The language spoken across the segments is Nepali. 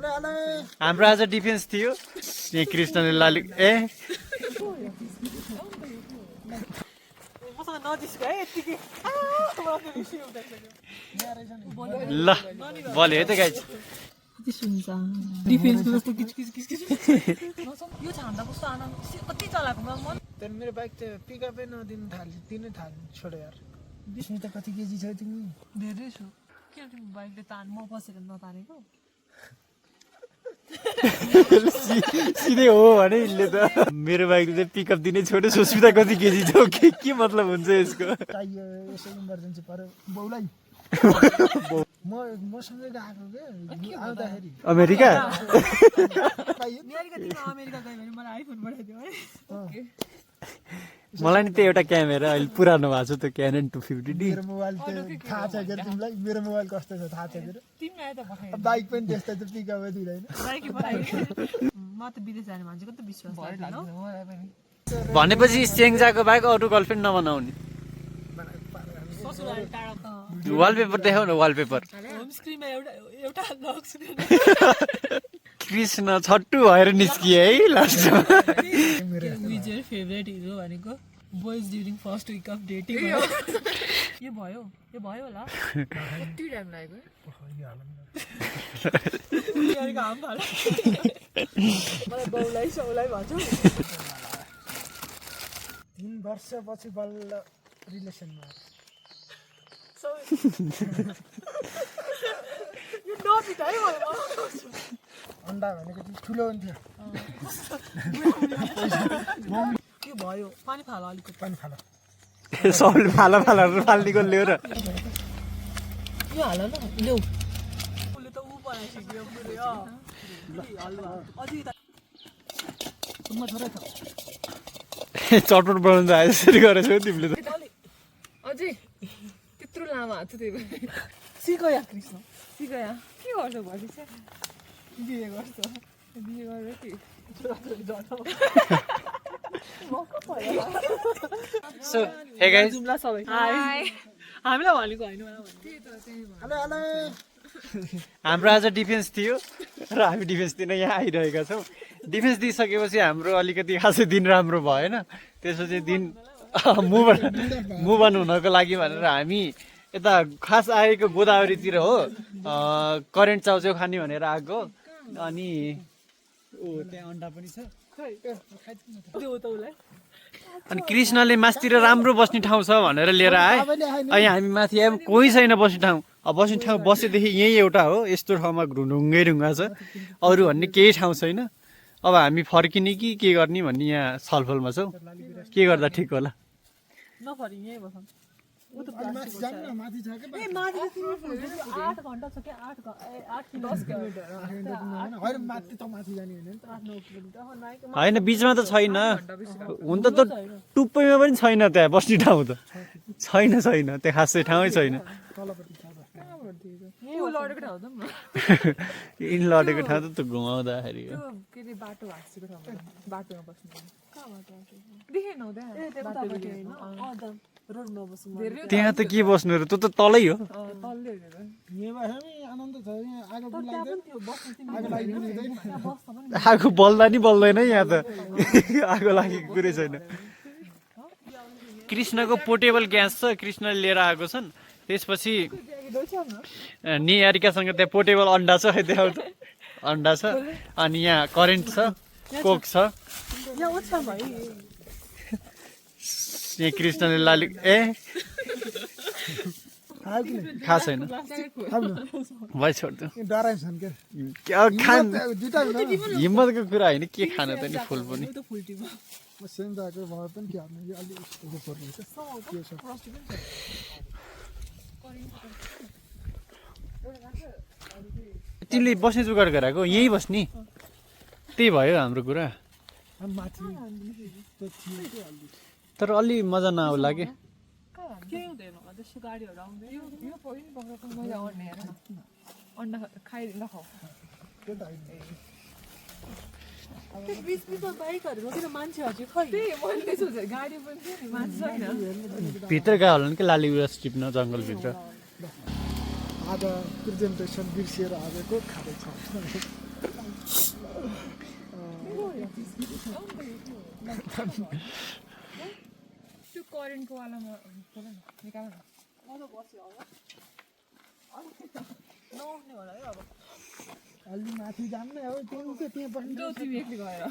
हाम्रो आज डिफेन्स थियो यहाँ कृष्णले लाली ए ल बल है त गाइज मेरो बाइक त पिकअपै नदिनु दिनै थाल्नु छोडो यार बिस्मी त कति केजी छ तिमी धेरै छु के तिमी बाइकले तान म बसेर नतानेको सिधै हो भने यसले त मेरो बाइकले चाहिँ पिकअप दिने छोड्यो सुस्मिता कति केजी छ के मतलब हुन्छ यसको चाहियो यसो इमर्जेन्सी पर्यो बाउलाई मसँगै गएको के आउँदाखेरि अमेरिका अमेरिका गयो भने मलाई आइफोन पठाइदियो है मलाई नि त्यो एउटा क्यामेरा अहिले पुरानो भएको छ त्यो क्यानन 250D मेरो मोबाइल त थाहा छ के तिमीलाई मेरो मोबाइल कस्तो छ थाहा छ के तिमीलाई त पठाइदियो बाइक पनि त्यस्तै त पिकअपै दिँदैन बाइक पठाइदियो म त विदेश जाने मान्छेको त विश्वास लाग्दैन मलाई पनि भनेपछि स्याङ्जाको बाइक अरू गर्लफ्रेन्ड नबनाउने ससुराल टाढा वालपेपर देखाउ न वालपेपर होम स्क्रिनमा एउटा लक स्क्रिन कृष्ण छट्टु भएर निस्किए है लास्टमा विजय फेभरेट हिरो भनेको boys during first week of dating यो भयो होला कति टाइम लाग्यो घाम फाल्यो मलाई बाउलाई सौलाई भन्छ 3 वर्षपछि बल्ल रिलेसनमा यो नपिटाइ भयो अन्डा भनेको चाहिँ ठुलो हुन्थ्यो के भयो पानी फाल अलिकति पानी फाल सबले फाला फाल्नेको ल्याउ र यो हाल न ल्याउ उसले त ऊ बनाइसक्यो पुरै चटपट बनाउनु त यसरी गरेछौ तिमीले त अझै त्यत्रो लामो हात थियो सिकया कृष्ण सिकया के गर्छ भोलि चाहिँ बिहे गर्छ बिहे गरेर के सो हे गाइस जुम्ला सबै हामीलाई भनेको होइन हाम्रो आज डिफेन्स थियो र हामी डिफेन्स दिन यहाँ आइरहेका छौँ डिफेन्स दिइसकेपछि हाम्रो अलिकति खासै दिन राम्रो भएन त्यसपछि दिन मुभ अन हुनको लागि भनेर हामी यता खास आएको गोदावरीतिर हो करेन्ट चाउचाउ खाने भनेर आएको अनि त्यहाँ अन्डा पनि छ अनि कृष्णले मास्तिर राम्रो बस्ने ठाउँ छ भनेर लिएर आए अनि हामी माथि आयौँ कोही छैन बस्ने ठाउँ अब बस्ने ठाउँ बसेदेखि यही एउटा हो यस्तो ठाउँमा ढुङ्गै ढुङ्गा छ अरू भन्ने केही ठाउँ छैन अब हामी फर्किने कि के गर्ने भन्ने यहाँ छलफलमा छौँ के गर्दा ठिक होला माथि छ के होइन माथि त माथि जाने होइन बिचमा त छैन हुन त टुप्पैमा पनि छैन त्यहाँ बस्ने ठाउँ त छैन त्यहाँ खासै ठाउँै छैन यिन लडेको ठाउँ त घुमाउँदाखेरि त्यहाँ त के बस्नु र त तलै हो आगो बल्दा नि बल्दैन यहाँ त आगो लागेको कुरै छैन कृष्णको पोर्टेबल ग्यास छ कृष्णले लिएर आएको छन् त्यसपछि निहारिकासँग त्यहाँ पोर्टेबल अन्डा छ त्यहाँ अन्डा छ अनि यहाँ करेन्ट छ कोक छ यहाँ कृष्णले लाली ए खा छैन भाइ छोड्दियो हिम्मतको कुरा होइन के खान त नि फुल पनि तिमीले बस्ने जुगाड गराएको यहीँ बस्ने त्यही भयो हाम्रो कुरा तर अलि मजा नआउला के अन्डा खाइदिन खाऊ भित्र गयो होला नि कि लाली गुराँस टिप्न जङ्गलभित्र आज प्रेजेन्टेसन बिर्सिएर आएको खाँदैछ त्यो करेन्टको वालामा निकाल न नआउने होला है अब अलि माथि जान्न हो त्यहाँ के त्यहाँ बस्नु जो तिमी एक्लै गएर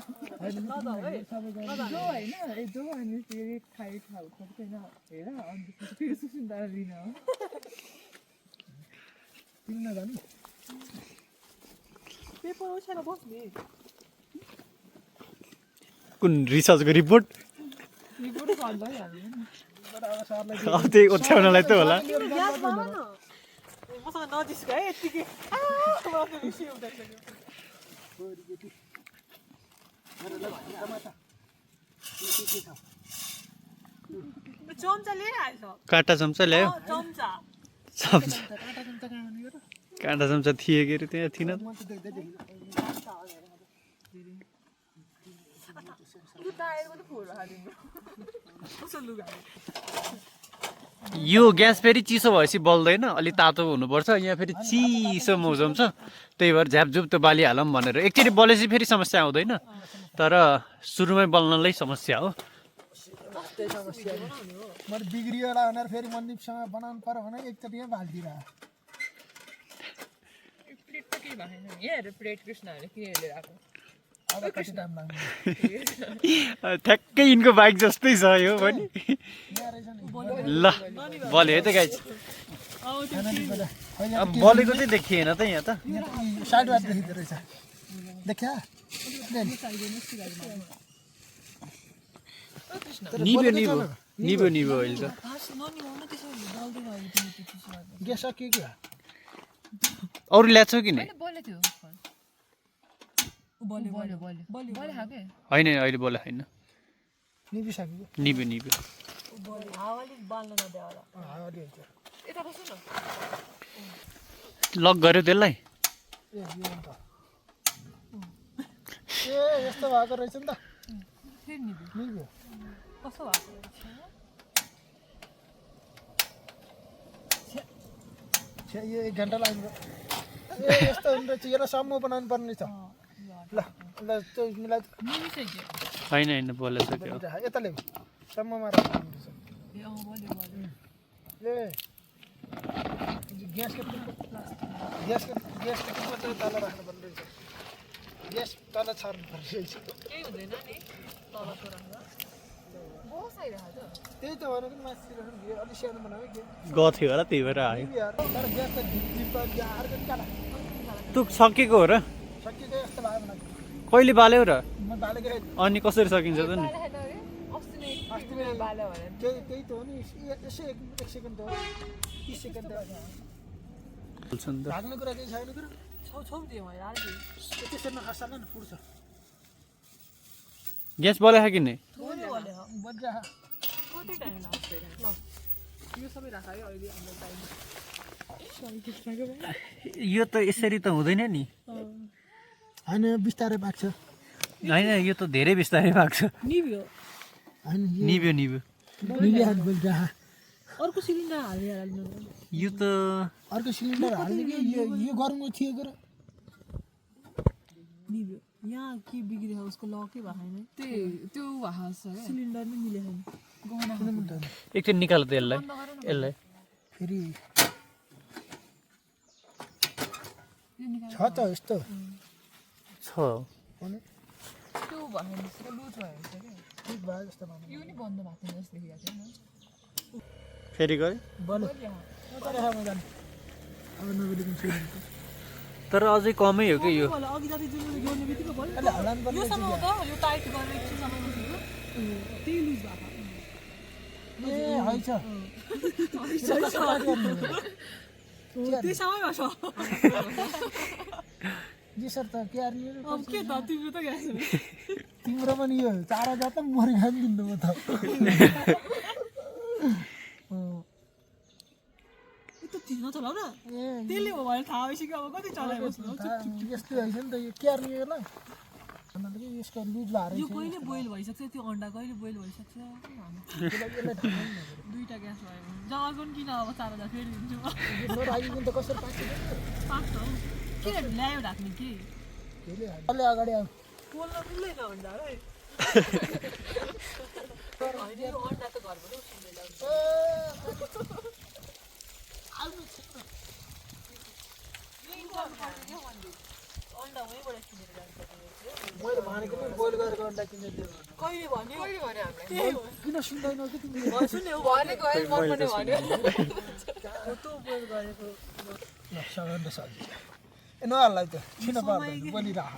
जो होइन जो अनि फेरि खाइ खाएको छैन हेर अनि फेरि सुन्दर लिन हो तिमी नजानु पेपर ओछ्याएर बस्ने कुन रिसर्चको रिपोर्ट रिपोर्ट गर्दै हाल्नु अब त्यही ओछ्याउनलाई त होला मसँग नजिस्का है यत्तिकै रिसी उठाइसक्यो चम्चा लिइहाल्छ काँटा चम्चा ल्यायो चम्चा चम्चा काँटा चम्चा थिए के अरे त्यहाँ थिएन यो ग्यास फेरि चिसो भएपछि बल्दैन अलि तातो हुनुपर्छ यहाँ फेरि चिसो मौसम छ त्यही भएर झ्यापझुप त बालिहालौँ भनेर एकचोटि बलेपछि फेरि समस्या आउँदैन तर सुरुमै बल्नलाई समस्या हो मैले बिग्रियो होला भनेर फेरि मन्दिपसँग बनाउनु पर्यो भने एकचोटि यहाँ बाल्दिरह प्लेट त केही भएन नि हेर प्लेट कृष्णहरूले किन लिएर आएको अब कति टाइम लाग्ने ठ्याक्कै यिनको बाइक जस्तै छ यो पनि यहाँ रहेछ नि ल बल्यो है त गाइज अब बलेको चाहिँ देखिएन त यहाँ त साइडबाट देखिँदो रहेछ देखिया निभ्यो निभ्यो निभ्यो निभ्यो अहिले त ग्यास सकियो क्या अरू ल्याएको छौ कि नै बोले थियो बोले खाके होइन अहिले बोला होइन निभिसक्यो निभ्यो निभ्यो हावाले बाल्न नदियो होला हावाले हुन्छ यता बस्नु न लक गर्यो त्यसलाई ए यो अन्त ए यस्तो भएको रहेछ नि त फेरि निभ्यो निभ्यो कस्तो भएको छ्या यो 1 घन्टा लाग्यो ए यस्तो हुन्छ यसलाई सम्म बनाउनु पर्ने छ ल ल त्यो मिलाइ निभिसक्यो होइन होइन बोलिसक्यो यता ल्याऊ सम्ममा राख्नु ए अँ बोल्यो ए ग्यासको टिकट चाहिँ तल राख्नु पर्ने रहेछ ग्यास तल छर्नु पर्ने रहेछ केही हुँदैन नि तल छोरामा बस आइरहेको छ त्यही त भनेको नि माथि राख्नु अलिक सानो बनायो कि गएको थियो होला त्यही भएर आयो तर ग्यास त ढिप अर्को निकाल तँ सकेको हो र सकिएको यस्तो भयो भने कहिले बाल्यौ र म बालेको अनि कसरी सकिन्छ त नि अस्ति नै बाल्यो भने त्यही त हो नि यसो एक सेकेन्ड हो 30 सेकेन्ड बोल्छ नि त भाग्ने कुरा केही छैन तर छौ दिएँ मैले हाल्छु त्यसरी नखासाल्न न पुर्छ ग्यास बोलायो कि नै थोरै बोल्यो बज्रा कति टाइम लाग्छ ल यो सबै राख है अहिले हाम्रो टाइम यो त यसरी त हुँदैन नि होइन बिस्तारै पाक्छ होइन यो त धेरै बिस्तारै भएको छ निभ्यो होइन निभ्यो निभ्यो निभिहाल बज्रा अर्को सिलिन्डर हालेर हाल्नु यो त अर्को सिलिन्डर हाल्ने कि यो गरौँ थियो गर निभ्यो यहाँ के बिग्रियो उसको लकै भएन त्यो भएको छ क्या सिलिन्डर नै मिलेन एकछिन निकाल त यसलाई यसलाई फेरि छ त यस्तो छ भने त्यो भयो लुज भयो क्या ठिक भयो जस्तो भयो यो नि बन्द भएको थिएन जस्तो देखिरहेको छैन फेरि गयो बन्यो तर खामा जानु अब नबेलिकन सिलिन्डर तर अझै कमै हो कि यो अघि जति जुन जोड्ने बित्तिकै भयो अहिले हलाउनु पर्ने यो समय त यो टाइट गरेर एकछिन समय बसेको त्यही लुज भएको ए हैछ त्यही समयमा छ सर त के आर्ने अब के त तिम्रो त ग्यास तिम्रो पनि यो 4000 त मरि खान दिनु म त त थिन चलाउ न ए त्यसले हो भने थाहा भइसक्यो अब कति चलाइबस्नु यस्तो हैछ नि त यो के आर्ने यसलाई भन्दा कि यसको लुज भएर यो कहिले बोइल भइसक्छ त्यो अन्डा कहिले बोइल भइसक्छ दुईटा ग्यास भयो जगाको नि किन अब 4000 फेरि दिन्छु नराखिकन त कसरी पाक्छ पाक्छ हौ किन ल्यायो ढाक्ने के अलि अगाडि आऊ बोल्न मिल्दैन अन्डा है होइन यो अन्डा त घरबाट उसिन्दै ल्याउँछ अन्डा वहीँबाट किनेर जान्छ मैले भनेको नि बोइल गरेको अन्डा किनेर दियो कहिले भन्यो किन सुन्दैनौ कि तिमीले सुन्ने हो भनेको है मन पनि भन्यो तँ बोइल गरेको ल सबैभन्दा सजिलो ए नहाल्लाई त किन पर्दैन बोलिराख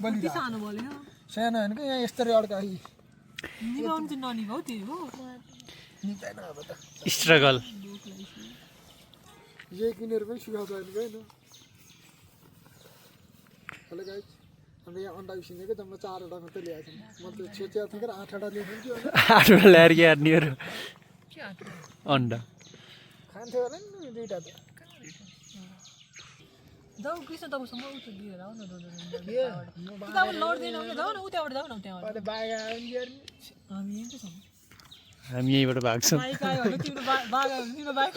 बोलिराख सानो बोल्यो सानो होइन कि यहाँ यस्तरी अड्का निभाउनु चाहिँ ननिभाउ त्यही हो निक्दैन अब त स्ट्रगल जे किनेर पनि सुखाउँछ होइन होइन हेलो गाइस हामीले यहाँ अन्डा उसिनेको त म 4वटा मात्रै ल्याएको छु म त सोचेको थिएँ कि 8वटा ल्याएको कि 8वटा ल्याएर के हार्नेहरू अन्डा खान्थ्यो होला नि 2टा त जाऊ कृष्ण तपाईँसँग उठ्यो दिएर आऊ न के अब लड्दैनौँ कि जाऊ न उताबाट जाऊ न त्यहाँबाट अहिले बाघ आयो नि यार हामी यहीँ त छौँ हामी यहीँबाट भाग्छौँ बाइक आयो भने तिम्रो बाघ आयो भने तिम्रो बाइक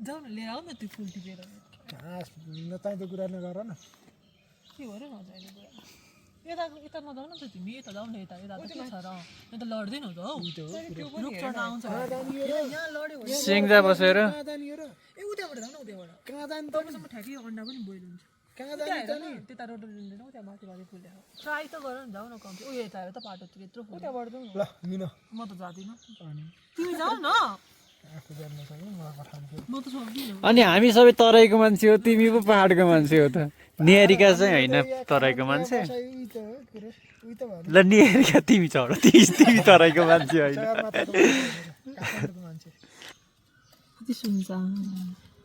जाऊ न लिएर आऊ न त्यो फुल टिपेर घाँस नचाहिँदो कुरा नगर न के हो र नचाहिने कुरा यता नजाऊ न त तिमी यता जाऊ न यता यता त के छ र यहाँ त लड्दैनौ त हौ रुख चढ्न आउँछ यहाँ लड्यो भने सिङ्जा बसेर कहाँ जाने हो र ए उताबाट जाऊ न उताबाट कहाँ जाने त तपाईँसँग ठ्याक्कै अन्डा पनि बोइल हुन्छ कहाँ जाने त नि त्यता रोड लिँदैन त्यहाँ माथि माथि फुल देखाऊ ट्राई त गर न जाऊ न कम्ती उयो यता हेर त बाटोतिर यत्रो फुल उताबाट जाऊ न ल मिन म त जाँदिनँ तिमी जाऊ न आफू जान्न सक्यो म पठाउँछु म त सक्दिनँ अनि हामी सबै तराईको मान्छे हो तिमी पो पहाडको मान्छे हो त निहारिका चाहिँ होइन तराईको मान्छे उही त हो के अरे उही त भयो ल निहारिका तिमी छ तिमी तराईको मान्छे होइन काठमाडौँको मान्छे कति सुन्छ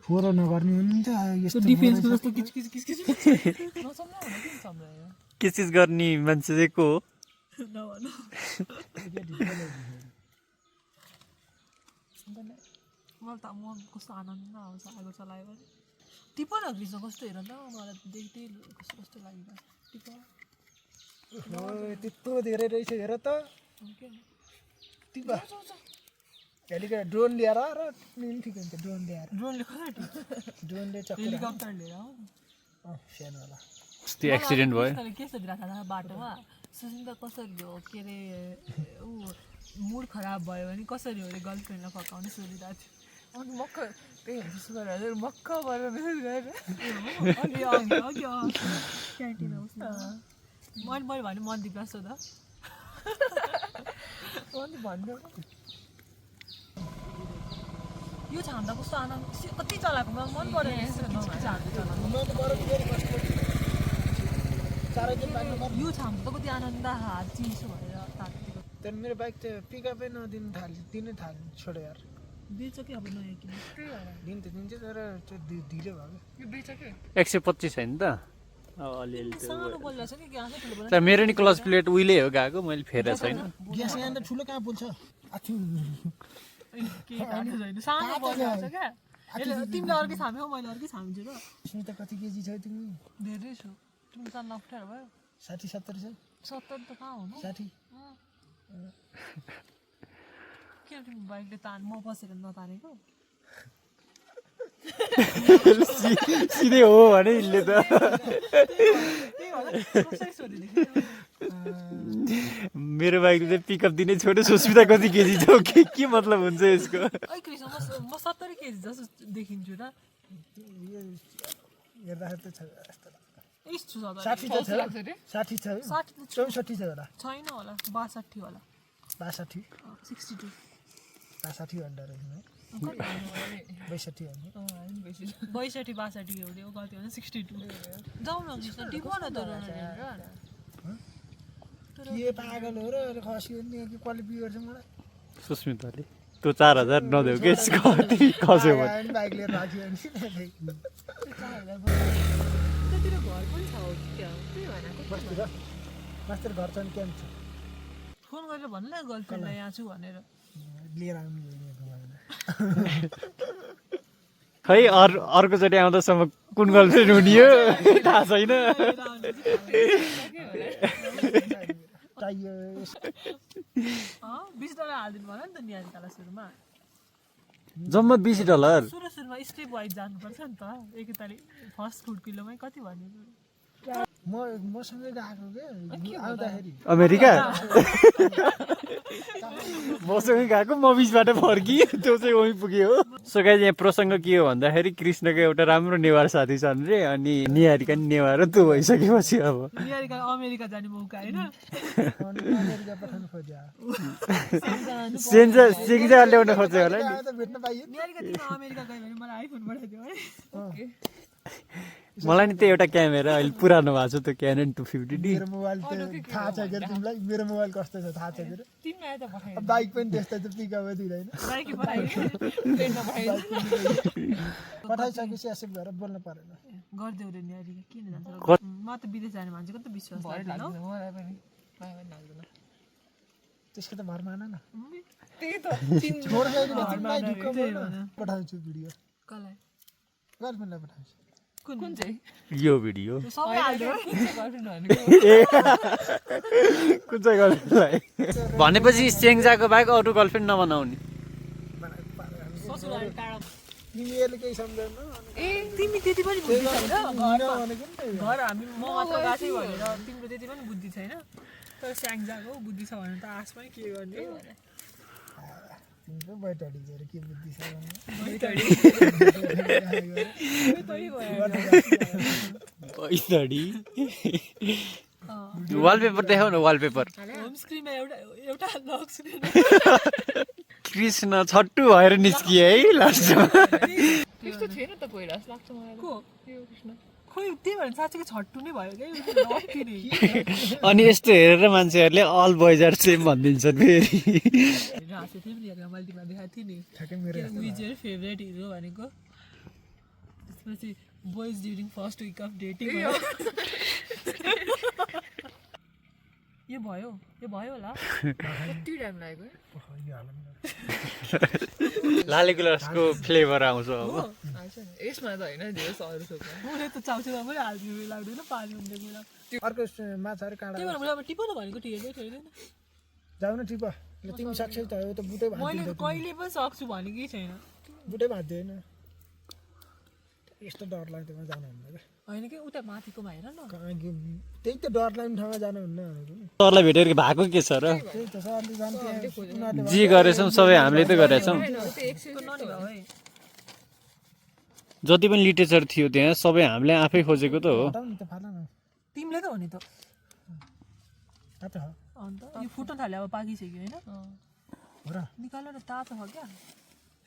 फोहोर नगर्ने हो नि त यस्तो डिफेन्सको जस्तो किचकिच किचकिच नसम्झाउ न किन सम्झायो किसिस गर्ने मान्छे चाहिँ को हो नभन मलाई त म कस्तो आनन्द आउँछ आगो चलायो भने टिप न कृष्ण कस्तो हेर त मलाई देख्दै कस्तो कस्तो लागिरहेको टिप त्यत्रो धेरै रहेछ हेर त टिपा हेलिकप्टर ड्रोन ल्याएर र टिप्नु ठिक हुन्छ ड्रोन ल्याएर ड्रोनले कहाँ टिप ड्रोनले चक्कर हेलिकप्टर लिएर आऊ सानो होला कस्तो एक्सिडेन्ट भयो के सोधिरहेको छ बाटोमा सुसिन्दा कसरी हो के अरे ऊ मुड खराब भयो भने कसरी हो अरे गर्लफ्रेन्डलाई फकाउने सोधिरहेको थियो अनि मक्क त्यही हुन्छ सुगर मक्क भएर मेसेज गरेर क्यान्टिन आउँछ मैले भने मनदीप जस्तो त मनदीप भन्नु यो छाम्दा कस्तो आनन्द कति चलाएको मलाई मन परेन यो छाम्दा त कति आनन्द हात चिसो भएर तातिएको त्यहाँदेखि मेरो बाइक चाहिँ पिकअपै नदिनु दिनै थाल्यो छोडो यार बेच कि अब नयाँ किन दिन त दिन्छ तर त्यो ढिलो भयो यो बेच कि 125 होइन त अब अलिअलि सानो बोल्दा छ कि ग्यासै ठुलो बोल्दा त मेरो नि क्लच प्लेट उहिले हो गएको मैले फेरेको छैन ग्यास यहाँ त ठुलो कहाँ बोल्छ आथु के खानु छैन सानो बोल्दा छ क्या तिमीले अर्कै छाम्यौ मैले अर्कै छामिन्छु र स्मिता कति केजी छ तिमी धेरै छु तिमी त अप्ठ्यारो भयो 60-70 छ 70 त कहाँ हुनु 60 किन तिमी बाइकले म बसेर नतानेको सिधै हो भने यसले त मेरो बाइकले चाहिँ पिकअप दिने छोटो सुस्मिता कति केजी छ के मतलब हुन्छ यसको म 70 केजी जस्तो देखिन्छु र हेर्दाखेरि त छ यस्तो 60 60 छ 60 छ 64 छ होला छैन होला 62 होला 62 62 62 अन्डा रहेछ 62 अन्डा 62 62 हो गल्ती भने 62 जाऊ न कृष्ण टिप न त के पागल हो र खस्यो नि कि क्वालिफाई गर्छ मलाई सुस्मिताले त्यो 4000 नदेऊ के खस्यो भने बाइक लिएर राख्यो अनि त्यतिर घर पनि छ हो त्यहाँ त्यही भएर मास्टर घर चाहिँ क्याम्प छ फोन गरेर भन्नु न गर्लफ्रेन्डलाई यहाँ छु भनेर लिएर आउनु खै अर्कोचोटि आउँदासम्म कुन गर्लफ्रेन्ड हुने हो थाहा छैन चाहियो $20 हालिदिनु भन नि त निहारिकालाई सुरुमा जम्मा $20 सुरुमा स्टेप वाइज जानुपर्छ नि त एकैताली फर्स्ट फुड किलोमै कति भन्नु मसँगै गएको के आउँदाखेरि अमेरिका मसँग गएको म बिचबाट फर्किएँ त्यो चाहिँ वहीँ पुग्यो हो सो गाइस यहाँ प्रसङ्ग के हो भन्दाखेरि कृष्णको एउटा राम्रो नेवार साथी छन् रे अनि निहारिका नि नेवार त्यो भइसकेपछि अब निहारिका अमेरिका जाने मौका होइन अमेरिका पठाउनु खोज्यो सेन्जा ल्याउन खोज्यो होला नि त भेट्न पाइयो निहारिका तिमी अमेरिका गयो भने मलाई आइफोन पठाइदियो है मलाई नि त्यो एउटा क्यामेरा अहिले पुरानो भएको छ त्यो क्यानन 250D मेरो मोबाइल त थाहा छ के तिमीलाई मेरो मोबाइल कस्तो छ थाहा छ के तिमीलाई त पठाइदियो बाइक पनि त्यस्तो त पिकअप दिँदैन बाइकै पठाइदियो पठाइसकेपछि एक्सेप्ट गरेर बोल्नु परेन गरिदेऊ रे निहारिका किन जान्छ म त विदेश जाने मान्छेको त विश्वास लाग्दैन मलाई पनि लाग्दैन त्यसको त भर मान न त्यही त पठाउँछु भिडियो कसलाई गर्लफ्रेन्डलाई पठाउँछु कुन चाहिँ यो भिडियो सबै हाल्दियो गर्लफ्रेन्ड भनेको कुन चाहिँ गर्लफ्रेन्डलाई भनेपछि सेङ्जाको बाहेक अरू गर्लफ्रेन्ड नबनाउने ससुराली टाढा तिमीहरूले केही सम्झाउन ए तिमी त्यति पनि बुद्धि छैन भनेको नि त घर हामी म मात्र गएको थिएँ भनेर तिम्रो त्यति पनि बुद्धि छैन तर स्याङ्जाको बुद्धि छ भने त आश पनि के गर्ने तिम्रो बैठडी गएर के बुद्धि छ वालपेपर देखाउ न वालपेपर होम स्क्रिनमा एउटा लक स्क्रिन कृष्ण छट्टु भएर निस्किए है लास्टमा त्यस्तो थिएन त पहिला जस्तो लाग्छ मलाई को यो कृष्ण खोइ त्यही भएर साँच्चीको छट्टु नै भयो क्या लक्की नै अनि यस्तो हेरेर मान्छेहरूले अल बोइज आर सेम भनिदिन्छन् फेरि हाँसेको थिएँ नि यहाँ मैले तिमीलाई देखाएको थिएँ नि ठ्याक्कै मेरो विजय फेभरेट हिरो भनेको त्यसपछि boys during first week of dating यो भयो होला कति टाइम लाग्यो लाली गुलासको फ्लेभर आउँछ अब आउँछ नि यसमा त होइन धेरै अरू सोध्नु मैले त चाउचाउमा पनि हालिदिनु लाग्दैन पानी हुँदै बेला अर्को माछाहरू काँडा त्यही भएर मैले अब टिपो न भनेको ठिकै छैन जाऊ न टिप तिमी सक्छौ त यो त बुटै मैले त कहिले पनि सक्छु भनेकै छैन बुटै भाँच्दै होइन यस्तो डर लाग्दैन जानुहुन्न क्या होइन कि उता माथिकोमा हेर न त्यही त डर लाग्ने ठाउँमा जानुहुन्न भनेको नि सरलाई भेटेर भएको के छ र त्यही त सरले जान्थ्यो उनीहरूले जे गरेछौँ सबै हामीले त गरेछौँ नभयो है जति पनि लिटरेचर थियो त्यहाँ सबै हामीले आफै खोजेको त हो हटाउ नि त फाल न तिमीले त हो नि त थाहा त हो अन्त यो फुट्न थाल्यो अब पाकिसक्यो होइन हो र निकाल्नु न तातो छ क्या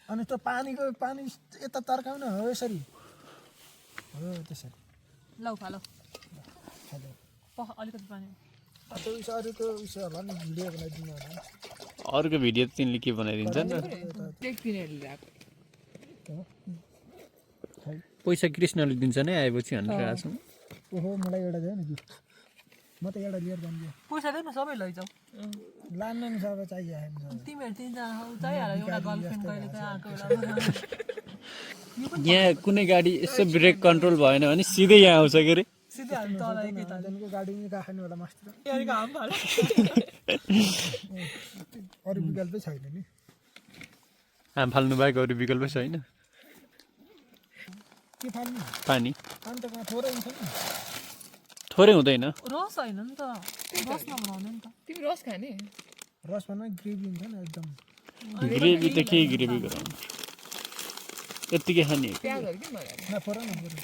अनि त्यो पानी यता तर्काउन हो यसरी हो त्यसरी लौ फालो अलिकति पानी त्यो उस अरूको उयो होला नि भिडियो बनाइदिनु होला अरूको भिडियो त तिमीले के बनाइदिन्छन् र केक किनेर ल्याएको पैसा कृष्णले दिन्छ नै आएपछि भनेर आएको छौँ ओहो मलाई एउटा दियो नि गिफ्ट म त एउटा लिएर जान्छु पैसा देऊ न सबै लैजाऊ लान्न नि सबै चाहियो तिमीहरू तिनजना चाहिहाल्यो एउटा गर्लफ्रेन्ड कहिले काहीँ आएको बेलामा यहाँ कुनै गाडी यसो ब्रेक कन्ट्रोल भएन भने सिधै यहाँ आउँछ के अरे सिधै हामी तल एकैताल त्यहाँदेखिको गाडीमा राख्नु होला मास्टर यहाँनिर हाम फाल्यो अरू विकल्पै छैन नि हाम फाल्नु बाहेक अरू विकल्पै छैन के फाल्नु पानी पानी त कहाँ थोरै हुन्छ नि थोरै हुँदैन रस होइन नि त रस नबनाउने नि त तिमी रस खाने रस भन्दा ग्रेभी हुन्छ नि एकदम ग्रेभी त केही ग्रेभी गराउनु यत्तिकै खाने प्याजहरू किन लगाएर नफोर न बरु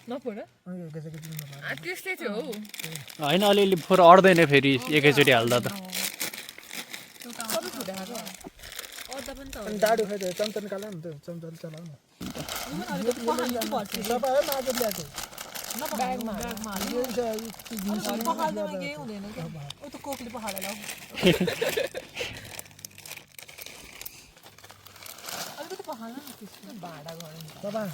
नपढ एकैचोटि पिउनु पर्यो त्यस्तै थियो हौ होइन अलिअलि फोहोर अड्दैन फेरि एकैचोटि हाल्दा त सबै छुट्टा खाएको अदुवा पनि त अनि डाडु खाइदियो चम्चा निकाल्नु नि त चम्चाले चलाउ न अलिकति पखाल्नु पर्छ तपाईँ मागे ल्याएको ब्यागमा हाल्नु यो चाहिँ पखाल्दैमा केही हुँदैन क्या ऊ त कोकले पखालेर लाऊ अलिकति पखाल्नु न त्यसको भाडा गर्नु तपाईँ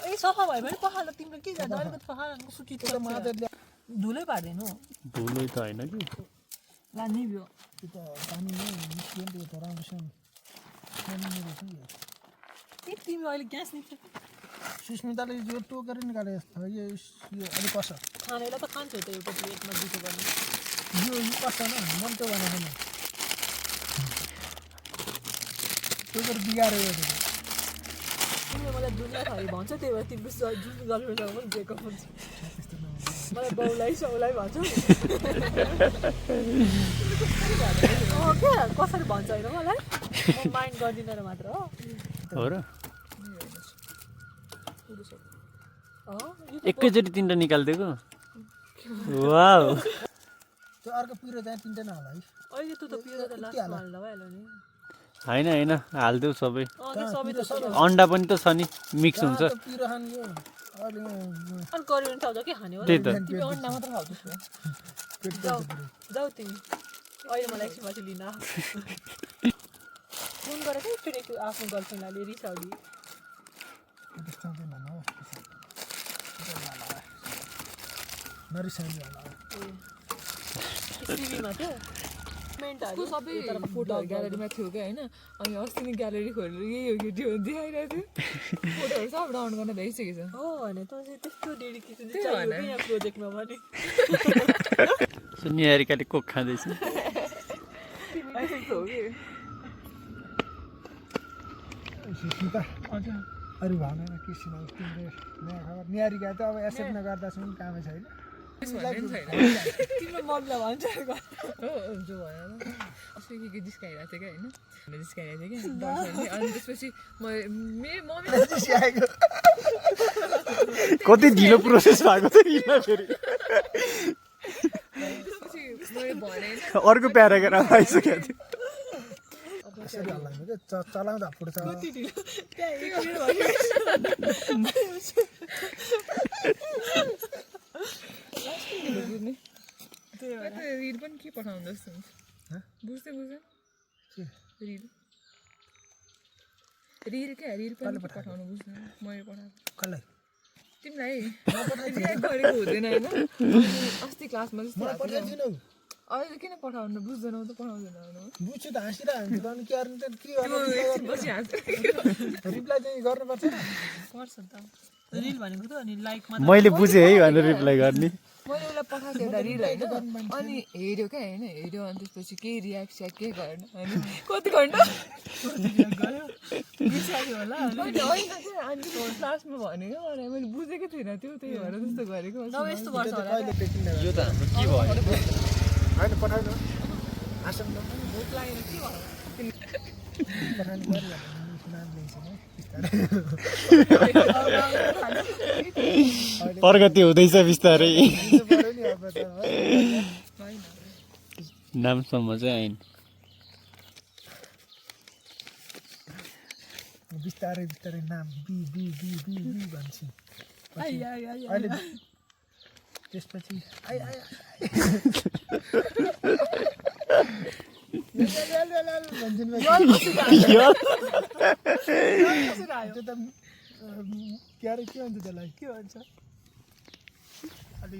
ए सफा भयो भने पखाल्दा तिम्रो के जान्छ अलिकति पखाल सुटी त्यो मागे धुलै पार्दैन हो धुलै त होइन कि ला निभ्यो त्यो त पानी नै निस्कियो नि त्यो त राम्रोसँग तिमी अहिले ग्यास निस्छ सुस्मिताले यो टोकेर निकाले जस्तो यो अलिक कस खानेलाई त खान्छ त एउटा प्लेटमा दुधो गर्ने यो कस न मन त्यो भनेको नि पेपर बिगारेर तिमीले मलाई दुनियाँभरि भन्छ त्यही भएर तिम्रो जुन गर्लफ्रेन्डसँग पनि ब्रेकअप हुन्छ मलाई बाउलाई साउलाई भन्छ क्या कसरी भन्छ होइन मलाई म माइन्ड गर्दिनँ र मात्र हो हो र एकैचोटि 3टा निकालिदिएको वाउ त्यो अर्को पिरो त्यहाँ 3टा नहोला है अहिले त पिरो त लास्टमा हाल्दा भइहाल्यो नि होइन होइन हालिदेऊ सबै त्यो सबै त अन्डा पनि त छ नि मिक्स हुन्छ पिरो खानु अनि करियन खाउँदा के खाने हो त्यही त तिमी अन्डा मात्र खाउँदैछौ जाऊ जाऊ तिमी अहिले मलाई एकछिन पछि लिन फोन गरेको एकचोटि आफ्नो गर्लफ्रेन्डलाई लिएर रिसाउली सिबीमा थियो सबै फोटोहरू ग्यालेरीमा थियो क्या होइन अनि अस्ति नै ग्यालेरी खोलेर यही हो केटी हो देखाइरहेको थियो फोटोहरू सब डाउन गर्न भइसकेको छ हो भने त त्यस्तो डेडिकेसन चाहियो यहाँ प्रोजेक्टमा पनि निहारिकाले कोक खाँदैछ अरू भनेर के सुनाउ तिम्रो नयाँ खबर निहारिका त अब एक्सेप्ट नगर्दासम्म कामै छैन तिम्रो मम्मीलाई भन्छ जो भयो अस्ति के जिस्काइरहेको थियो क्या होइन जिस्काइरहेको थियो कि अनि त्यसपछि मम्मी कति ढिलो प्रोसेस भएको थियो फेरि त्यसपछि मैले भने अर्को प्याराग्राफ आइसकेको थियो यसरी हल्लाइनु क्या चलाउँदा फुट्छ रिल पनि के पठाउँदो जस्तो हुन्छ बुझ्दै रिल क्या रिल पनि पठाउनु बुझ्नु मैले पठाएको कसलाई तिमीलाई गरेको हुँदैन होइन अस्ति क्लासमा जस्तो अहिले किन पठाउनु बुझ्दैनौ त पठाउँदैन बुझ्छु त हाँसिरहेको हुन्छ अनि के रिप्लाई चाहिँ गर्नुपर्छ पर्छ नि त रिल भनेको त अनि लाइक मैले बुझेँ है भनेर रिप्लाई गर्ने मैले उसलाई पठाएको एउटा रिल होइन अनि हेऱ्यो क्या होइन हेऱ्यो अनि त्यसपछि केही रियाक्ट स्याक्ट केही गरेन अनि कति घन्टा बिसायो होला अनि क्लासमा भनेको मलाई मैले बुझेकै थिइनँ त्यो त्यही भएर जस्तो गरेको नभए यस्तो गर्छ होला यो त हाम्रो के भयो होइन पठाउनु हाँसौँ न भोक लागेर के भयो पठाउनु पर्यो नाम लिन्छ प्रगति हुँदैछ बिस्तारै नामसम्म चाहिँ आइन बिस्तारै बिस्तारै नाम B B B B B भन्छ अहिले त्यसपछि आइ आइ के अरे के भन्छ त्यसलाई के भन्छ अलि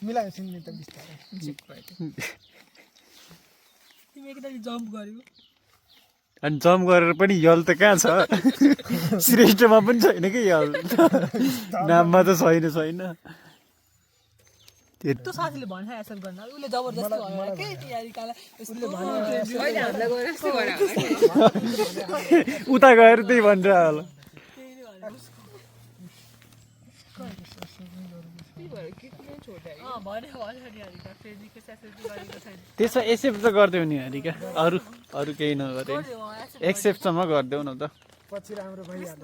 मिलायो सुन्ने त बिस्तारै तिमी एकतालि जम्प गर्यो अनि जम्प गरेर पनि यल त कहाँ छ श्रेष्ठमा पनि छैन कि यल नाममा त छैन त्यो साथीले भन्छ एसएल गर्न उसले जबरजस्ती भयो के तियारीकालाई उता गएर त्यही भन्छ होला त्यसो एक्सेप्ट त गरिदेऊ नि हरिका अरू केही नगरे एक्सेप्टसम्म गरिदेऊ न त पछि राम्रो भइहाल्छ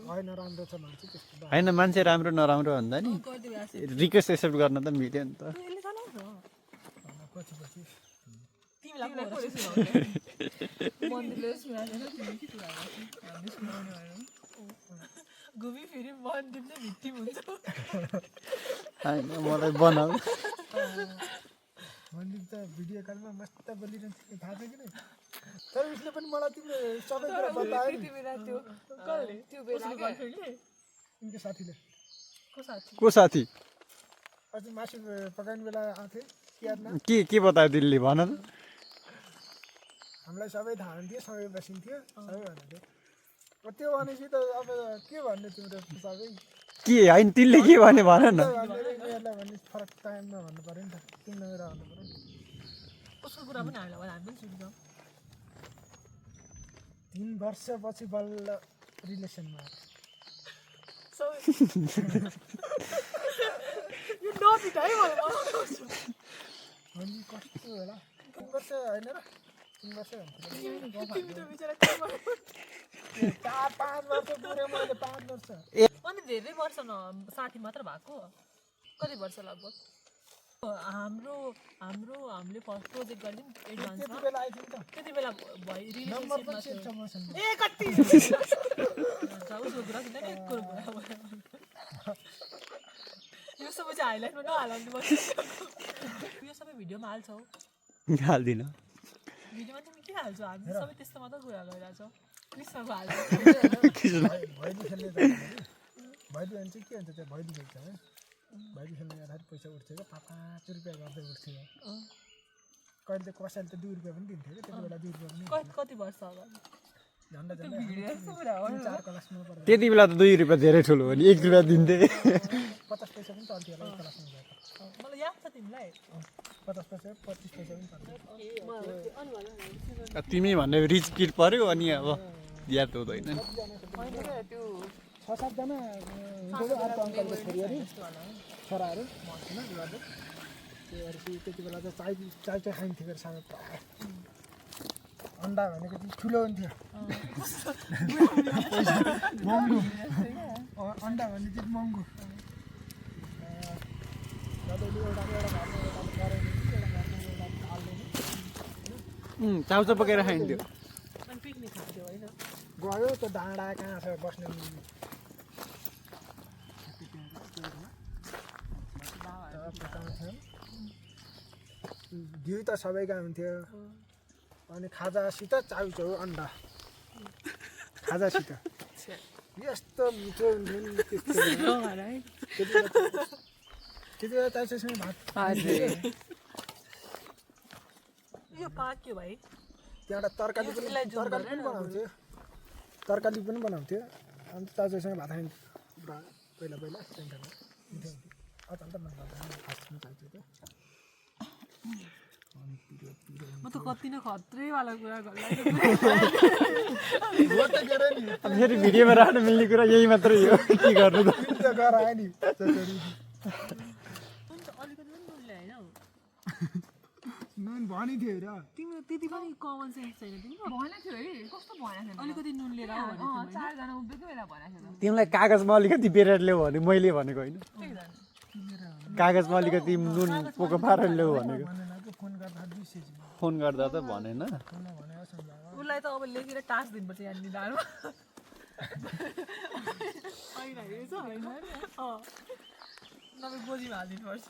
होइन राम्रो छ भन्छ त्यस्तो होइन मान्छे राम्रो नराम्रो भन्दा नि रिक्वेस्ट एक्सेप्ट गर्न त मिल्यो नि त घुमी फेरि मन्दिर नै भित्ति हुन्छ होइन मलाई बनाऊ मन्दिर त भिडियो कलमा मस्त बोलिरहन्छ थाहा छ कि नै तर उसले पनि मलाई तिम्रो सबै कुरा बतायो नि उनको साथीले को साथी अस्ति मासु पकाउने बेला आएको थियो के बतायो दिल्ली भन त हामीलाई सबै थाहा हुन्थ्यो सँगै बसिन्थ्यो सबै भन्थ्यो त्यो भनेपछि त अब के भन्ने तिम्रो सबै के होइन तिमीले के भने भन न भन्ने फरक टाइममा भन्नु पऱ्यो नि त तिमीलाई भन्नु पऱ्यो नि उसको कुरा पनि हामीलाई भयो, हामी पनि सुन्छौँ। 3 वर्षपछि बल्ल रिलेसनमा यो नपिट है मलाई अनि कस्तो होला 3 वर्ष होइन र 3 वर्ष तिमी त बिचरा 4-5 वर्ष पुऱ्यो मैले 5 वर्ष अनि धेरै वर्ष न साथी मात्र भएको कति वर्ष लगभग हामीले फर्स्ट प्रोजेक्ट गरिदिउँ एडभान्समा त्यति बेला आइदिउँ त त्यति बेला भयो नम्बर पनि रिलेसनसिपमा सेभ छ मसँग ए कति उसको कुरा सुन्दैन एक कुरो कुरा यो सबै चाहिँ हाइलाइटमा नहाल्नु पर्छ यो सबै भिडियोमा हाल्छौ हाल्दिनँ भिडियोमा तिमी के हाल्छौ हामी सबै त्यस्तो मात्र कुरा गरिरहेछौ कृष्णको हाल्छ भैली खेल्ने त भैली भने चाहिँ के हुन्छ त्यो भैली खेल्छ है भैली खेल्ने गर्दाखेरि पैसा उठ्थ्यो क्या 5 रुपियाँ गर्दै उठ्थ्यो कहिले त कसैले त 2 रुपियाँ पनि दिन्थ्यो क्या त्यति बेला 2 रुपियाँ पनि कति वर्ष अगाडि झन्डा झन्डा 4 क्लासमा पर्दा त्यति बेला त 2 रुपियाँ धेरै ठुलो हो नि 1 रुपियाँ दिन्थे 50 पैसा पनि चल्थ्यो होला 1 क्लासमा गएर मलाई याद छ तिमीलाई 50 पैसा 25 पैसा पनि चल्थ्यो तिमी भन्ने रिच किड पर्यो अनि अब याद हुँदैन त्यो 6-7 जना अर्को अङ्कलको छोरीहरू छोराहरू होइन उनीहरू त्योहरू चाहिँ त्यति बेला त चाय चाहिँ खाइन्थ्यो अरे सानो अन्डा भनेको चाहिँ ठुलो हुन्थ्यो महँगो अन्डा भने चाहिँ महँगो एउटा चाउचाउ पकाएर खाइन्थ्यो अनि पिकनिक खान्थ्यो होइन गयो त्यो डाँडा कहाँ छ बस्ने घिउ त सबैका हुन्थ्यो अनि खाजासित चाउचाउ अन्डा खाजासित यस्तो मिठो हुन्थ्यो नि त्यति बेला चाउचाउसँग भात यो पाक्यो भाइ त्यहाँबाट तरकारी पनि बनाउँथ्यो अन्त चाउचाउसँग भात खाइन्थ्यो पहिला अचल त मन गर्दैन फास्टमा चाउचाउ त म त कति नै खत्रेवाला कुरा फेरि भिडियोमा राख्न मिल्ने कुरा यही मात्रै हो के गर्नु त गएर आयो नि नुन भनी थियो र तिम्रो त्यति पनि कमन सेन्स छैन तिम्रो भनेको थियो है कस्तो भनेको थिएन अलिकति नुन लिएर आऊ भनेको थियो 4 जना उभिएको बेला भनेको थियो तिमीलाई कागजमा अलिकति बेरेर ल्याऊ भने मैले भनेको होइन कागजमा अलिकति नुन पोको पारेर ल्याऊ भनेको फोन गर्दा त भनेन उसलाई त अब लेखेर टास्क दिनुपर्छ यहाँ निधारमा नभए गोजीमा हालिदिनुपर्छ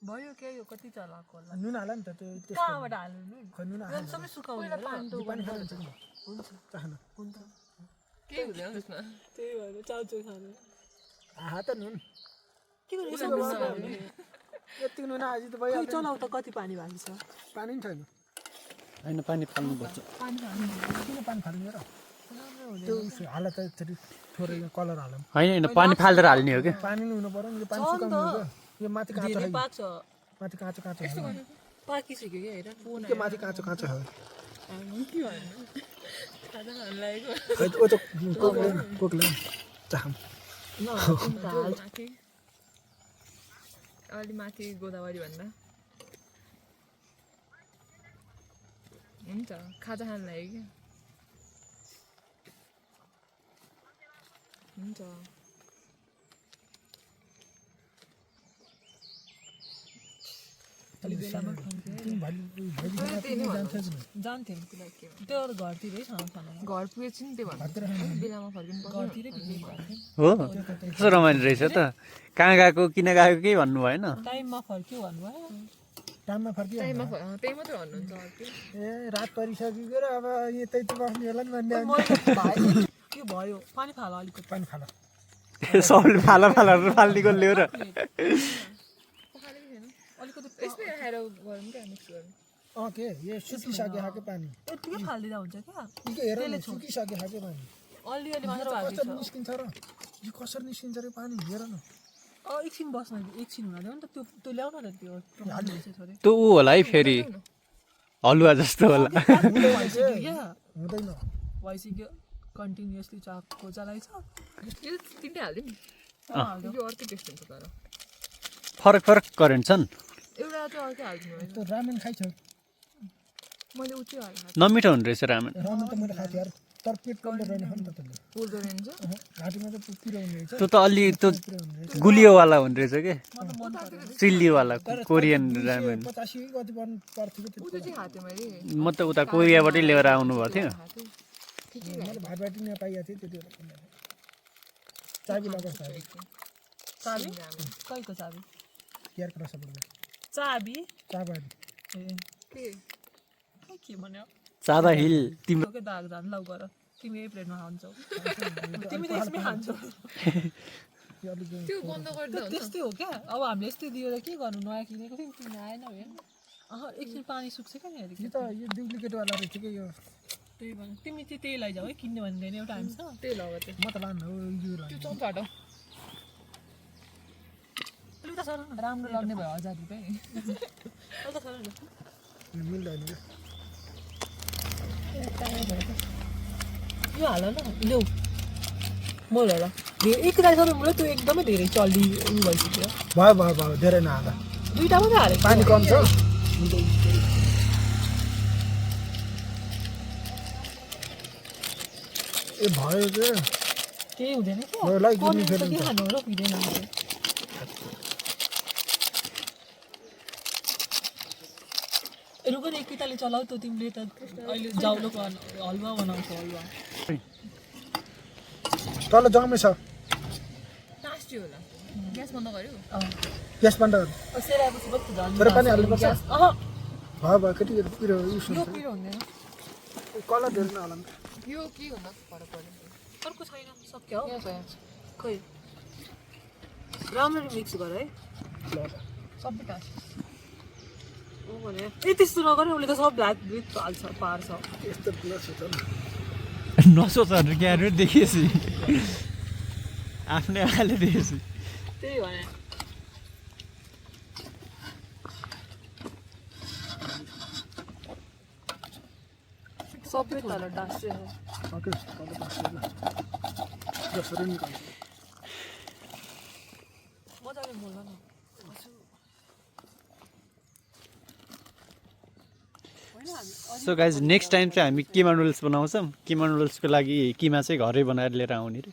भयो के यो कति चलाएको होला नुन हाल नि त त्यो कहाँबाट हाल्नु नुन खै नुन नुन सबै सुकाउने होला पानी खान्छ नि हुन्छ चाहनु हुन्छ के हुँदैन त्यसमा त्यही भएर चाउचाउ खानु आहा त नुन के गर्नु यति नुन आएपछि त भइहाल्छ चलाउ त कति पानी भएको छ पानी पनि छैन होइन पानी फाल्नुपर्छ किन पानी फाल्ने र त्यो हाल त यसरी थोरै कलर हालौँ होइन पानी फालेर हाल्ने हो क्या पानी नि हुनु पर्यो नि यो पानी सुकाउनु हो क्या यो माथि काँचो धेरै है पाक्छ माथि काँचो छ पाकिसक्यो क्या हेर फोन के माथि काँचो छ के भन्नु खाजा खानु लागेको खै ओ त कोकले चाहम माथि अलि माथि गोदावरी भन्दा हुन्छ खाजा खानु लाग्यो क्या हुन्छ जान्थ्यौँ त्यो घरतिरै खाना घर पुगेपछि नि त्यो भन्नु बेलामा फर्किनु पर्छ घरतिरै पिकनिक गर्थ्यौँ हो कस्तो रमाइलो रहेछ त कहाँ गएको किन गएको केही भन्नु भएन टाइममा फर्क्यो भन्नुभयो टाइममा फर्कियो त्यही मात्रै भन्नुहुन्छ अर्को ए रात परिसकेको र अब यतै त बस्ने होला नि भन्ने के भयो पानी फाल अलिकति पानी खाल सबले फाला फाल्ने कसले हो र अलिकति यसमै राखेर गरौँ क्या मिक्स गरौँ के यो सुकिसके खाएको पानी यत्तिकै फालिदिँदा हुन्छ क्या निकै हेर न सुकिसके खाएको पानी अलिअलि मात्र भएको कसरी निस्किन्छ र यो कसरी निस्किन्छ रे पानी हेर न एकछिन बस्न एकछिन हुन देऊ नि त त्यो ल्याउन त त्यो छोरी त्यो ऊ होला है फेरि हलुवा जस्तो होला भइसक्यो क्या हुँदैन भइसक्यो कन्टिन्युसली चाको चलाइछ यो तिनटै हाल्दियो नि यो अर्कै टेस्ट हुन्छ तर फरक फरक करेन्ट छन् एउटा चाहिँ अर्कै हालिदिनु भयो त्यो रामेन खाइछौ मैले उच्चै हाल्नु नमिठो हुने रहेछ रामेन रामेन त मैले खाएको थिएँ यार तर पेट कन्ट्रोल रहेन नि त त्यसले पोल्दो रहेछ घाँटीमा त पिरो हुने रहेछ त्यो त अलि त्यो गुलियोवाला हुने रहेछ के चिल्लीवाला कोरियन रामेन 85 कति पर्थ्यो कि उता चाहिँ खाएको थिएँ मैले म त उता कोरियाबाटै लिएर आउनु भएको थियो मैले भातबाटी यहाँ पाइएको थिएँ त्यति बेला चाबी लगाएको चाबी कहीको चाबी केयर क्रस पर्छ चाबी चाबी के भन्यो चाबा हिल तिम्रो के दाग जान लौ गर तिमी यही प्लेटमा खान्छौ तिमी त यसमै खान्छौ त्यो बन्द गर्दा हुन्छ त्यस्तै हो क्या अब हामीले यस्तै दियो त के गर्नु नयाँ किनेको थियौँ तिमी आएन हेर एकछिन पानी सुक्छ क्या नि यो त यो डुप्लिकेटवाला रहेछ कि यो त्यही भन्छ तिमी चाहिँ त्यही लैजाऊ है किन्ने भन्दैन एउटा हामी छ त्यही लगाएको थियो म त लान्न हो यो त्यो चम्चा हटाऊ अलिक त सर राम्रो लाग्ने भयो 1000 रुपियाँ अलिक त सर मिल्दैन यो हाल न ल्याउ म ल एक राइसम्म मलाई त्यो एकदमै धेरै चल्ली उयो भइसक्यो भयो धेरै नहाल दुईवटा मात्रै हालेको पानी कम छ ए भयो के केही हुँदैन ल लाइ गिनी फेरि के खानु र पिँदैन रुको न एकैताले चलाऊ त तिमीले त अहिले जाउलोको हलुवा बनाउँछौ हलुवा तल जमै छ टास्टी होला ग्यास बन्द गर्यो ग्यास बन्द गर सेराएपछि मात्रै झन् तर पानी हाल्नुपर्छ अह भयो केटी पिरो युज यो हुन्छ पिरो हुँदैन कलर धेरै नहोला नि यो के भन्दा फरक पर्यो अर्को छैन सक्यो हो यहाँ छ यहाँ छ खै राम्ररी मिक्स गर है ल सबै टास हो भने ए त्यस्तो नगर्ने उसले त सब ब्ल्याक ब्रिक हाल्छ पार्छ यस्तो प्लस छ नसोच क्यारे देखिएपछि आफ्नै आले देखेपछि त्यही भने सबै तल डाँस ओके कलर पास ल जसरी निकाल्छ मजाले बोल्न न सो गाइज नेक्स्ट टाइम चाहिँ हामी किमा नुडल्स बनाउँछौँ किमा नुडल्सको लागि किमा चाहिँ घरै बनाएर लिएर आउने रे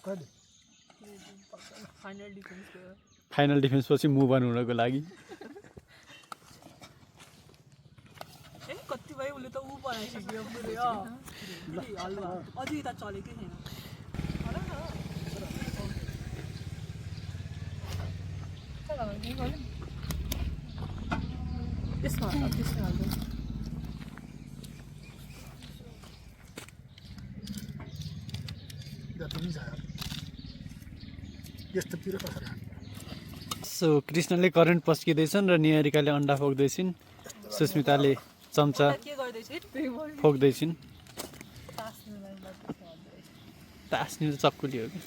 कहिले फाइनल डिफेन्स गयो फाइनल डिफेन्स पछि मुभ अन हुनको लागि ए कति भयो उसले त ऊ बनाइसक्यो पुरै हलुवा अझै यता चलेकै छैन त्यसमा हाल्नु जति पनि छ यस्तो पिरो कसरी सो कृष्णले करेन्ट पस्किँदैछन् र निहारिकाले अन्डा फोक्दैछिन् सुस्मिताले चम्चा के गर्दैछ फोक्दैछिन् तास्ने चक्कुली हो कि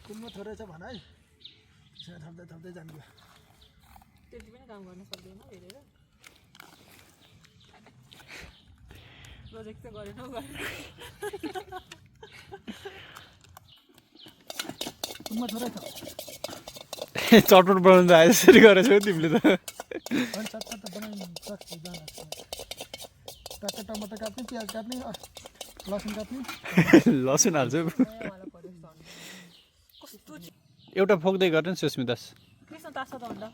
कुनमा थोरै छ भन है थप्दै थप्दै जानु त्यति पनि काम गर्न सक्दैन हेरेर प्रोजेक्ट चाहिँ गरेनौ कुनमा थोरै छ चटपट बनाउनु त यसरी गरेछौ तिमीले त अनि चटचट बनाउनु सक्छ जान टक्क टमाटर काट्ने प्याज काट्ने लसुन काट्ने लसुन हाल्छौ कस्तो एउटा फोक्दै गर्न नि सुस्मितास कृष्ण तास त अन्डा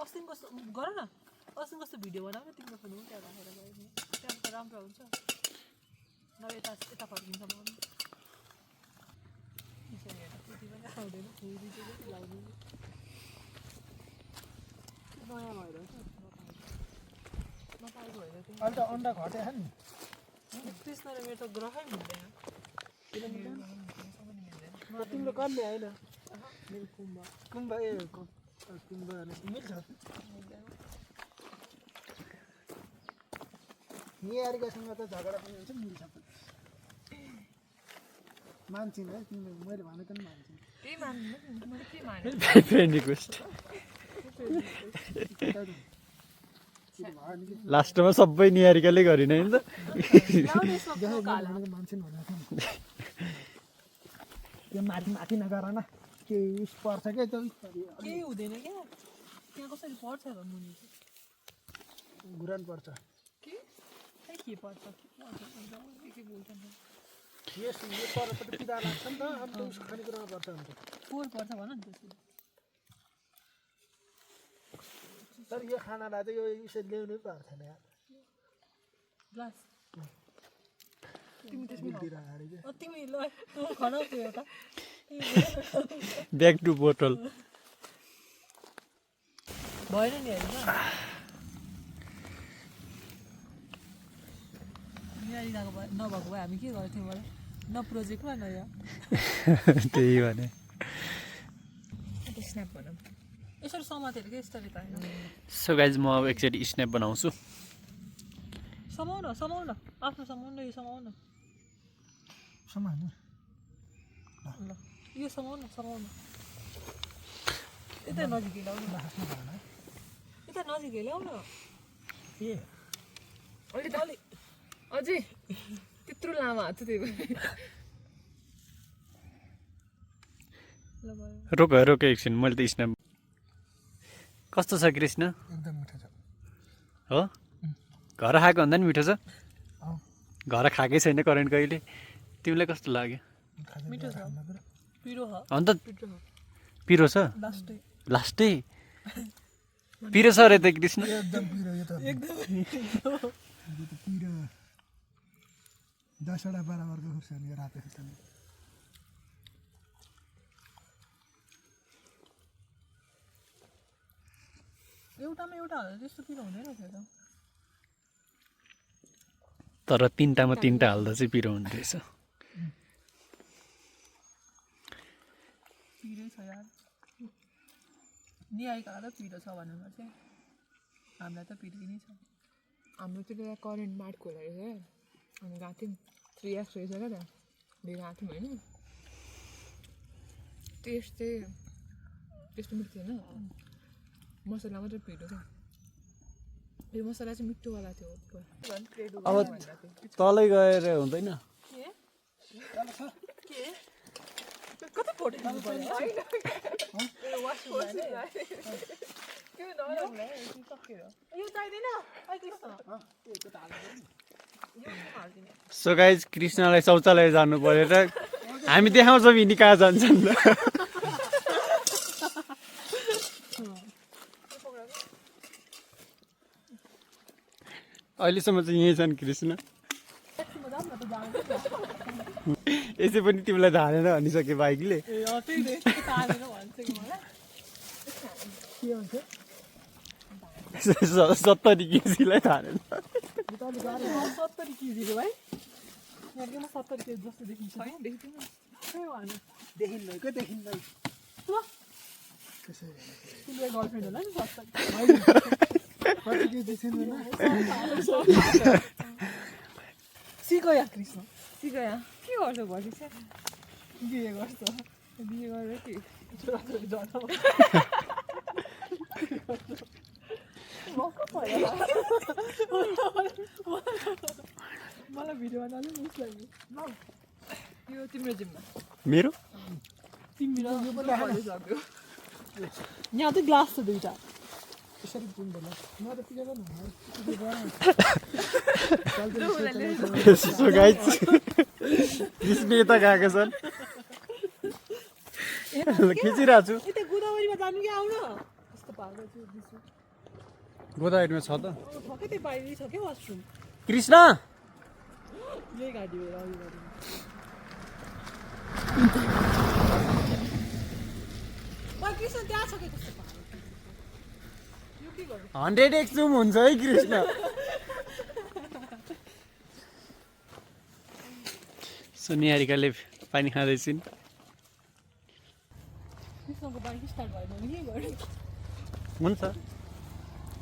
अस्ति कस्तो गर न अस्ति कस्तो भिडियो बनाऊ न तिम्रो पनि त्यहाँ राखेर गयो नि त्यहाँ त राम्रो हुन्छ नभए यता यता फर्किन्छ म यसरी हेर्दा त्यति पनि आउँदैन फेरि चाहिँ लाउने नयाँ भएर नपाएको भएर चाहिँ अहिले त अन्डा घटेछ नि कृष्ण र मेरो त ग्रहै मिल्दैन तिम्रो कहिले होइन कुम्भ ए कुम्भ मिल्छ निहारीकासँग त झगडा पनि हुन्छ मिल्छ मान्छन् है तिमीले मैले भनेको नि मान्छन् केही मान्दिनँ मैले के माने फ्रेन्ड रिक्वेस्ट लास्टमा सबै निहारिकाले गरिन नि त मान्छन् भनेको त्यो माथि माथि नगर न के उस पर्छ क्या त्यो केही हुँदैन क्या त्यहाँ कसरी पर्छ र मुनि घुरान पर्छ के पर्छ के बोल्छन् यस यो परपट्टि पिदा लाग्छ नि त अन्त उस खानेकुरामा पर्छ अन्त फोहोर पर्छ भन नि त्यसरी तर यो खानालाई चाहिँ यो यसरी ल्याउनै पर्दैन यार ग्लास बुद्धि राखेर के तिमी ल खनाउँछु एउटा ब्याक टु बोतल भएन नि होइन निहारिरहेको भए नभएको भए हामी के गर्थ्यौँ होला न प्रोजेक्टमा न यहाँ त्यही भने स्न्याप भनौँ यसरी समातेर के यस्तरी त होइन सो गाइज म अब एकचोटि स्न्याप बनाउँछु समाउन आफ्नो समाउन यो समाउन समान ल यो समाउन यता नजिकै ल्याउनु यता नजिकै ल्याउन ए अहिले त अलिक अझै त्यत्रो लामो हात थियो ल भयो रोक एकछिन मैले त स्न्याप कस्तो छ कृष्ण एकदम मिठो छ हो घर खाएको भन्दा नि मिठो छ अँ घर खाएकै छैन करेन्ट कहिले तिमीलाई कस्तो लाग्यो मिठो छ पिरो ह अन्त पिरो ह पिरो छ लास्टै पिरो छ अरे त कृष्ण एकदम पिरो यो त पिरो 10 वटा बराबरको खुर्सानी यो रातो खुर्सानी एउटामा एउटा हाल्दा त्यस्तो पिरो हुँदैन थियो त तर तिनटामा तिनटा हाल्दा चाहिँ पिरो हुने रहेछ पिरै छ यार निहारिका त पिरो छ भनेर चाहिँ हामीलाई त पिरो नै छ हाम्रो त्यो बेला करेन्ट मार्ट खोलेर रहेछ अनि गएको थियौँ 3x रहेछ क्या त लिएर आएको थियौँ होइन टेस्ट चाहिँ त्यस्तो मिठो थिएन मसला मात्रै पिरो छ यो मसला चाहिँ मिठोवाला थियो अब तलै गएर हुँदैन कति फोटो खिच्नु पर्यो यो चाहिँदैन सो गाइज कृष्णलाई शौचालय जानु पऱ्यो र हामी देखाउँछौँ यिनी कहाँ जान्छन् ल अहिलेसम्म चाहिँ यहीँ छन् कृष्ण यसै पनि तिमीलाई धारेन भनिसके बाइकले त्यही नै तारेर भन्छ कि मलाई 70 केजीलाई धारेन 70 केजीको भाइ यहाँकोमा 70 केजी जस्तो देखिन्छ होइन देख्दैन खै भन देखिन्न के देखिन्न तिम्रो गर्लफ्रेन्ड होला नि 70 कति केजी छैन सिक या कृष्ण सिकाया के गर्छ भरि चाहिँ बिहे गर्छ बिहे गरेर के छोराछोरी जन्म मलाई भिडियो बनाउनु मिस लाग्यो यो तिम्रो जिम्मा मेरो तिम्रो सक्यो यहाँ चाहिँ ग्लास छ दुईटा यसरी पुग्दैन म त पिएको सो गाइज कृष्ण यता गएको छन् खिचिरहेको छु यता गोदावरीमा जानु कि आउन कस्तो पाएको छु दिसु गोदावरीमा छ त ठक्कै त्यही बाहिरै छ क्या वासरुम कृष्ण यही गाडी हो अघि गाडी कृष्ण त्यहाँ छ कि कस्तो पाएको यो के गर्नु 100x जुम हुन्छ है कृष्ण सो निहारिकाले पानी खाँदैछिन् कृष्ण स्टार्ट भयो भने के गर्नु हुन्छ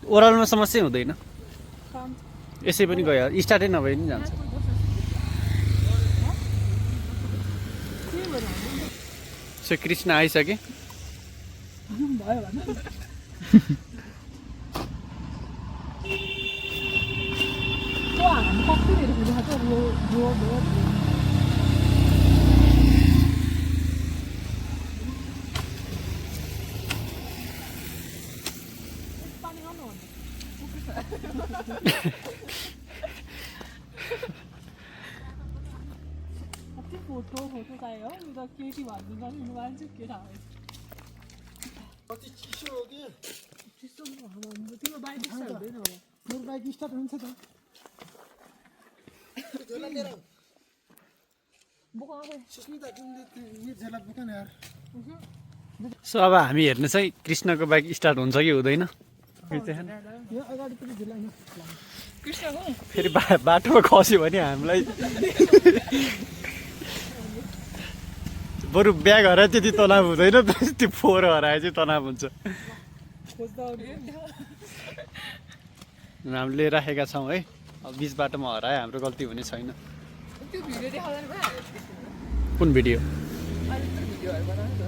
ओह्रालोमा समस्या हुँदैन काम यसै पनि गयो स्टार्टै नभए नि जान्छ के गर्नु सो कृष्ण आइसके भयो भने त्यो हामी कति हेरेको देखाएको रोड पानी आउनु कति फोटो चाहियो नि त केटी भनिदिन्छ नि मान्छे केटा हो कति चिसो हो कि त्यस्तो तिम्रो बाइक स्टार्ट हुँदैन अब मेरो बाइक स्टार्ट हुन्छ त झोला लिएर आऊ। बोक आफै सुस्मिता तिमीले यो झोला बोक न यार सो अब हामी हेर्ने चाहिँ कृष्णको बाइक स्टार्ट हुन्छ कि हुँदैन यो अगाडि पनि झोला कृष्णको फेरि बाटोमा खस्यो भने हामीलाई बरु ब्याग हरायो त्यति तनाव हुँदैन त्यो फोहोर हरायो चाहिँ तनाव हुन्छ खोज्दा हामीले राखेका छौँ है अब बिच बाटोमा हरायो हाम्रो गल्ती हुने छैन त्यो भिडियो देखाउँदैन भइहाल्यो कुन भिडियो अहिले त्यो भिडियोहरू बनाएको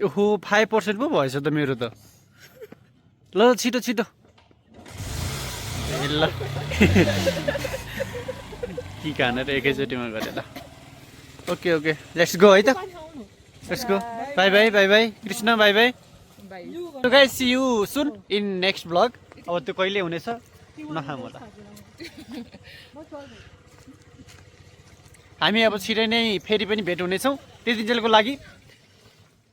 ओहो 5% पो भएछ त मेरो त ल छिटो छिटो ए ल कि खानेर एकैचोटिमा गरेर ओके ओके लेट्स गो है त let's go bye bye bye bye Krishna bye bye so guys see you soon in next vlog अब त्यो कहिले हुनेछ नखाम होला हामी अब छिटै नै फेरि पनि भेट हुनेछौँ त्यतिन्जेलको लागि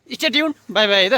स्टे ट्युन बाई बाई है त